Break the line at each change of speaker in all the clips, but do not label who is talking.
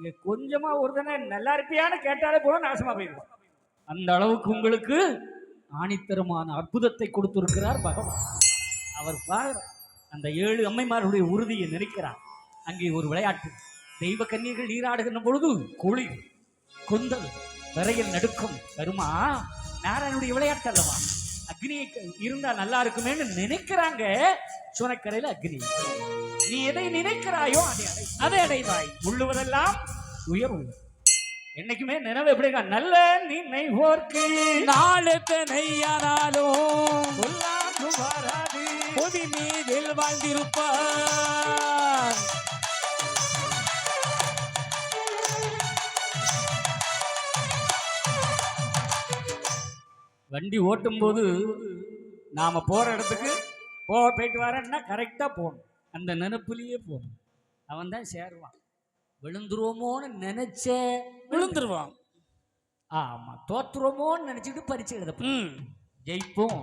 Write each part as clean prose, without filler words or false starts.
நீங்க கொஞ்சமா ஒரு தானே நல்லா இருப்பியான்னு கேட்டாலே போல நாசமா போயிடும். அந்த அளவுக்கு உங்களுக்கு ஆணித்தரமான அற்புதத்தை கொடுத்திருக்கிறார் பகவான். அவர் அந்த 7 அம்மைமாருடைய உறுதியை நினைக்கிறார். அங்கே ஒரு விளையாட்டு, தெய்வ கன்னியர்கள் நீராடுகின்ற பொழுது குளிர் கொந்தல் விரையில் நடுக்கம் வருமா. நாராயணுடைய விளையாட்டு அல்லவா, அக்னி இருந்தா நல்லா இருக்குமேன்னு நினைக்கிறாங்க. சுனக்கரையில் அக்னி, நீ எதை நினைக்கிறாயோ அதை அடைவாய். உள்ளுவதெல்லாம் உயர்வு. என்னைக்குமே நினைவு எப்படி நல்ல நினைவோர்க்கு
நாளுக்கு நெய்யானாலும்
வராது,
பொதி மீதில் வாழ்ந்திருப்பார்.
வண்டி ஓட்டும் போது நாம போற இடத்துக்கு போயிட்டு வரேன்னா கரெக்டா போகணும். அந்த நினைப்புலயே போகணும். அவன் தான் சேருவான். விழுந்துருவோமோன்னு நினைச்ச
விழுந்துருவான்.
ஆமா, தோத்துருவோமோன்னு நினைச்சிட்டு பரிச்சு எழுத ஜெயிப்போம்.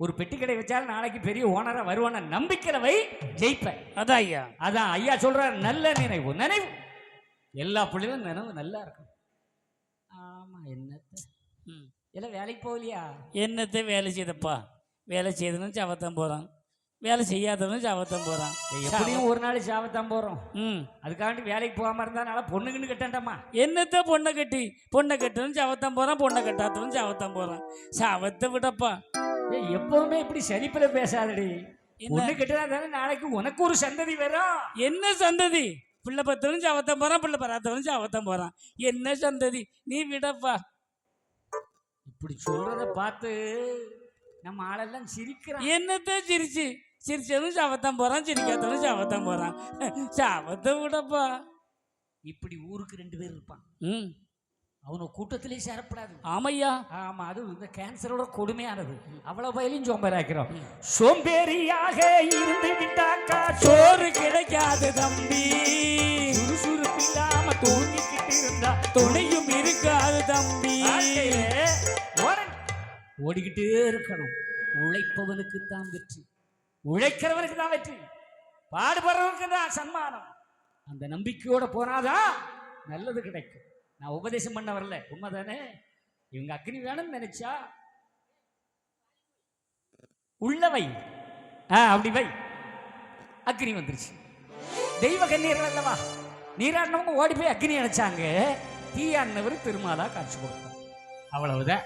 ஒரு பெட்டி கடை வச்சாலும் நாளைக்கு பெரிய ஓனரா வருவான நம்பிக்கிறவை ஜெயிப்பேன்.
அதான் ஐயா,
அதான் ஐயா சொல்றாரு, நல்ல நினைவு. நினைவு எல்லா பிள்ளைகளும் நினைவு நல்லா இருக்கும். ஆமா, என்னத்த எல்லாம் வேலைக்கு போகலையா?
என்னத்தை வேலை செய்தப்பா, வேலை செய்தவனும் சாவத்தான் போறான், வேலை செய்யாதவனும் சாவத்தான் போறான்.
எப்படியும் ஒரு நாள் சாவத்தான் போறோம். அதுக்காண்டி வேலைக்கு போகாம இருந்தாலும் பொண்ணுங்கன்னு கட்டண்டாமா.
என்னத்த பொண்ணை கட்டணும் சாவத்தான் போறான், பொண்ணை கட்டாதவனும் சாவத்தான் போறான். சாவத்தை விடப்பா.
எப்பவுமே இப்படி செழிப்புல பேசாதடி. பொண்ணு கட்டினா தானே நாளைக்கு உனக்கு ஒரு சந்ததி வரும்.
என்ன சந்ததி? பிள்ளை பத்தவனும் சாவத்தான் போறான், பிள்ளை பராத்தவனும் சாவத்தான் போறான். என்ன சந்ததி? நீ விடப்பா.
இப்படி சொல்றத பார்த்து நம்ம ஆளெல்லாம் சிரிக்கிறான்.
என்னத்த சிரிச்சவனும் சாவத்தான் போறான், சிரிக்காதவனும் சாவத்தான் போறான். சாவத்தை விடப்பா.
இப்படி ஊருக்கு 2 பேர் இருப்பான். அவனை கூட்டத்திலே சேரப்படாது.
ஆமையா,
ஆமா, அது இந்த கேன்சரோட கொடுமையானது. அவ்வளவு பயிலையும் சோம்பேறாக்கிறோம். சோம்பேறியாக இருந்து விட்டாக்கா
சோறு கிடைக்காது தம்பி.
சுறுசுறுப்பு இல்லாம தூங்கிக்கிட்டு இருந்தா
துணையும் இருக்காது தம்பி.
ஓடிக்கிட்டே இருக்கணும். உழைப்பவனுக்கு தான் வெற்றி, உழைக்கிறவனுக்கு தான் வெற்றி, பாடுபடுறவனுக்கு தான் சன்மானம். அந்த நம்பிக்கையோட போனாதான் நல்லது கிடைக்கும். நான் உபதேசம் பண்ண வரல, உண்மைதானே. இவங்க அக்னி வேணும்னு நினைச்சா உள்ளவை அப்படி வை. அக்னி வந்துருச்சு. தெய்வ கண்ணீர்கள் அல்லவா, நீராடினவங்க ஓடி போய் அக்னி அணைச்சாங்க. தீயானவர் திருமாலா காட்சி கொடுத்தார். அவ்வளவுதான்.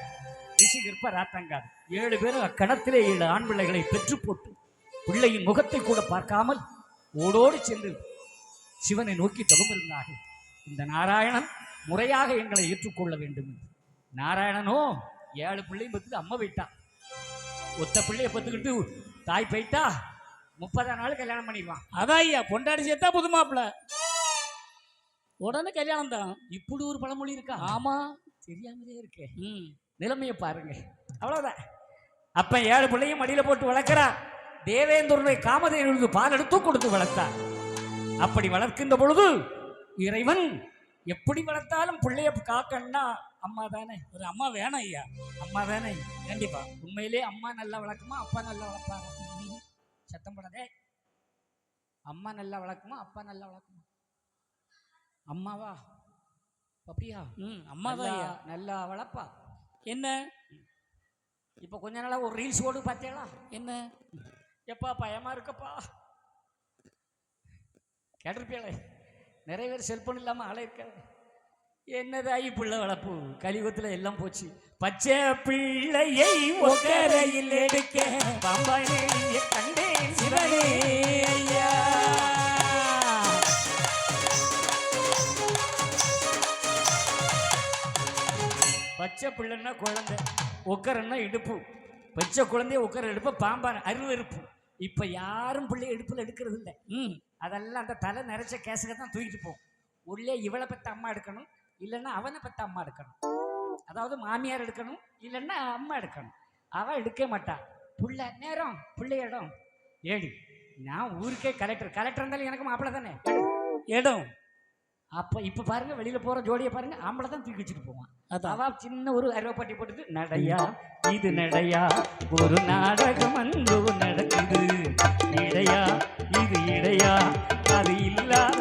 ரிஷி கற்ப ராத்தங்காது 7 பேரும் அக்கணத்திலே 7 ஆண் பிள்ளைகளை பெற்று போட்டு பிள்ளையின் முகத்தை கூட பார்க்காமல் ஓடோடு சென்று சிவனை நோக்கி தவம் இருந்தார்கள். இந்த நாராயணன் முறையாக எங்களை ஏற்றுக்கொள்ள வேண்டும். நாராயணனோ 7 பிள்ளையும் பத்துட்டு அம்மா போயிட்டான். ஒத்த பிள்ளைய பத்துக்கிட்டு தாய் போயிட்டா 30ஆம் நாள் கல்யாணம் பண்ணிடுவான்.
அதான் ஐயா, பொண்டாடி சேர்த்தா புது மாப்பிள்ள உடனே கல்யாணம் தான்.
இப்படி ஒரு பழமொழி இருக்கா?
ஆமா,
தெரியாமலே இருக்கு. நிலைமையை பாருங்க. அவ்வளவுதான். அப்ப 7 பிள்ளையும் மடியில போட்டு வளர்க்கிறார். தேவேந்திரனுடைய காமதேவனுக்கு பால் எடுத்து கொடுத்து வளர்த்தார். அப்படி வளர்க்கின்ற பொழுது இறைவன் எப்படி வளர்த்தாலும் பிள்ளைய காக்கணும்னா அம்மா தானே.
ஒரு அம்மா வேணும் ஐயா.
அம்மா தானே,
கண்டிப்பா.
உண்மையிலே அம்மா நல்லா வளர்க்குமா அப்பா நல்லா வளர்ப்பாங்க? சத்தம் போடாதே. அம்மா நல்லா வளர்க்குமா அப்பா நல்லா வளர்க்குமா? அம்மாவா? அப்படியா?
அம்மா தான்
நல்லா வளர்ப்பா.
என்ன
இப்ப கொஞ்ச நாளா ஒரு ரீல்ஸ் ஓடு பார்த்தீங்களா?
என்ன
எப்பா பயமா இருக்கப்பா கேட்டிருப்பீங்களே. நிறைய பேர் செல்போன் இல்லாம ஆள இருக்காது. என்னதாயி பிள்ளை வளர்ப்பு, கலியுகத்துல எல்லாம் போச்சு. பச்சை பிள்ளையை ஒக்கரையில் எடுக்க பாம்பானே கண்டேன் சிவனே ஐயா. பச்சை பிள்ளைன்னா குழந்தை, உக்கரன்னா இடுப்பு. பச்சை குழந்தைய உக்கர எடுப்ப பாம்பான அருவருப்பு. இப்ப யாரும் பிள்ளை எடுப்புல எடுக்கிறது இல்லை. அதெல்லாம் அந்த தலை நிறைச்ச கேசுக தான் தூக்கிட்டு போகும். உள்ளே இவளை பத்த அம்மா எடுக்கணும், இல்லைன்னா அவனை பத்த அம்மா எடுக்கணும். அதாவது மாமியார் எடுக்கணும், இல்லைன்னா அம்மா எடுக்கணும். அவன் எடுக்க மாட்டான். புள்ள நேரம் பிள்ளை இடம் ஏடி. நான் ஊருக்கே கலெக்டர் இருந்தாலும் எனக்கு மாப்பிள்ளை தானே இடம். அப்போ இப்போ பாருங்க, வெளியில போற ஜோடியை பாருங்க, ஆம்பளை தான் தூக்கி வச்சுட்டு போவான். அவ சின்ன ஒரு அருவப்பாட்டி போட்டுட்டு நடையா இது நடையா, ஒரு நாடகம் அன்பு நடக்குது, இடையா இது இடையா, அது இல்லாத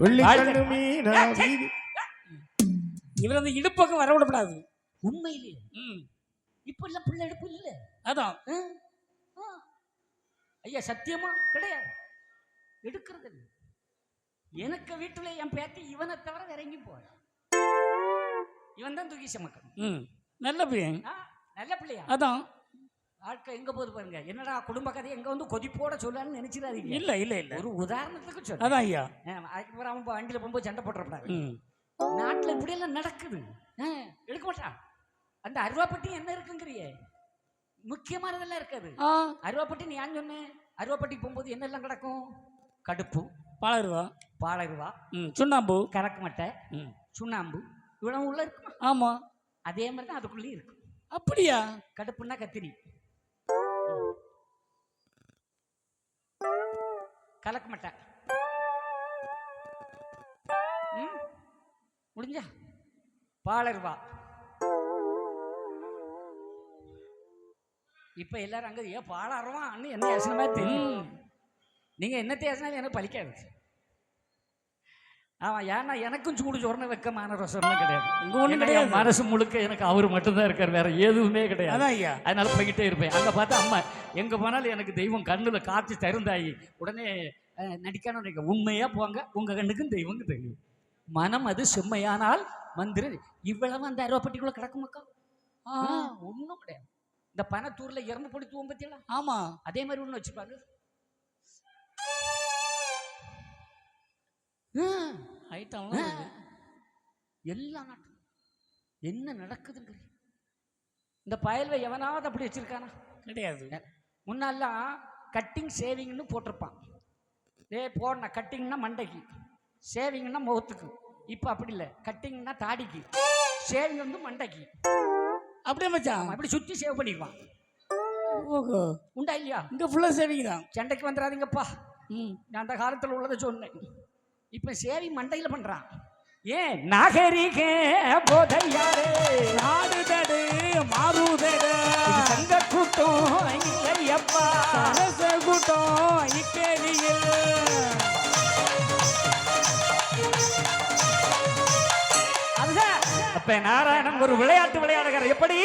வெள்ளிக்கண்ணு மீனா வீதி.
இவர் அந்த இடுப்பக்கம் வர விடப்படாது.
உண்மையிலேயே
ம்
இப்ப இல்ல பிள்ளை எடுப்பு இல்ல.
அதான்
ஐயா சத்தியமா கிடையாது, எடுக்கிறது இல்லை. எனக்கு வீட்டுல என் பேத்தி இவனை தவிர வேற எங்கேயும் போற, இவன் தான் தூக்கி சமக்கணும்.
ம் நல்ல பையன்.
நல்ல பிள்ளையா?
அதான்
வாழ்க்கை எங்க போகுது பாருங்க. என்னடா குடும்ப கதை எங்க வந்து கொதிப்போட சொல்லான்னு நினைச்சிடாதீங்க.
இல்ல இல்ல இல்ல,
ஒரு உதாரணத்துக்கு சொல்ல.
அதான் ஐயா.
அதுக்கப்புறம் அவன் வண்டியில போகும்போது சண்டை போட்டுறப்படாது.
ம்
நாட்டுல இப்படி எல்லாம் நடக்குது. எடுக்க மாட்டான். அந்த அருவாப்பட்டி என்ன இருக்குங்கிறியே, முக்கியமானதெல்லாம் இருக்காது. அருவாப்பட்டி நீ ஏன் சொன்ன? அருவாப்பட்டி போகும்போது என்னெல்லாம் கிடக்கும்? கடுப்பு,
பாலருவா,
பாலருவா,
சுண்ணாம்பு,
கறக்க மட்டை, சுண்ணாம்பு இவ்வளவு உள்ள இருக்கும்.
ஆமா
அதே மாதிரி தான் அதுக்குள்ளேயும் இருக்கும்.
அப்படியா?
கடுப்புன்னா கத்திரி, கலக்க மட்டை முடிஞ்சா, பாலருவா. இப்ப எல்லாரும் அங்க ஏன் பாலாருவான்னு என்ன யோசனமா தெரியும். நீங்க என்ன தேசினாலும் எனக்கு பலிக்காது. ஆமா, ஏன்னா எனக்கும் சூடு சொரண வெக்கமான ரசம்லாம் கிடையாது.
இங்க ஒண்ணும் கிடையாது.
மனசு முழுக்க எனக்கு அவரு மட்டும்தான் இருக்காரு, வேற எதுவுமே கிடையாது.
அதான் ஐயா.
அதனால போய்கிட்டே இருப்பேன். அங்க பார்த்தா அம்மா எங்க போனாலும் எனக்கு தெய்வம் கண்ணுல காட்சி தருந்தாயி. உடனே நடிக்கான உண்மையா போங்க, உங்க கண்ணுக்கும் தெய்வங்க தெரியும். மனம் அது செம்மையானால் மந்திர இவ்வளவு அந்த அருவாப்பட்டிக்குள்ள கிடக்குமாக்கா? ஒண்ணும் கிடையாது. இந்த பனத்தூர்ல இறந்து பொடி தூவம் பத்தியெல்லாம்,
ஆமா
அதே மாதிரி ஒண்ணு வச்சுப்பாரு.
ஐட்டம்
எல்லா நாட்டும் என்ன நடக்குதுங்க. இந்த பயல்வை எவனாவது அப்படி வச்சிருக்கானா? கிடையாது. முன்னெல்லாம் கட்டிங் சேவிங்னு போட்டிருப்பான். போன கட்டிங்னா மண்டைக்கு, சேவிங்னா முகத்துக்கு. இப்போ அப்படி இல்லை, கட்டிங்னா தாடிக்கு, சேவிங் வந்து மண்டைக்கு.
அப்படியே மச்சான்
அப்படி சுற்றி சேவ் பண்ணிடுவான்.
ஓஹோ,
உண்டா இல்லையா?
இங்கே ஃபுல்லாக சேவிங் தான்.
சண்டைக்கு வந்துடாதீங்கப்பா. நான் அந்த காலத்தில் உள்ளதை சொன்னேன். இப்போ சேவிங் மண்டையில் பண்ணுறான். ஏன் நாகரிக போதையாரே
நாடுதடு மாறுதடு
சங்க கூட்டம் இல்லையப்பா,
அரச கூட்டம் இக்கேரியில்.
அதுதான் அப்ப நாராயணன் ஒரு விளையாட்டு விளையாடுகிறார். எப்படி?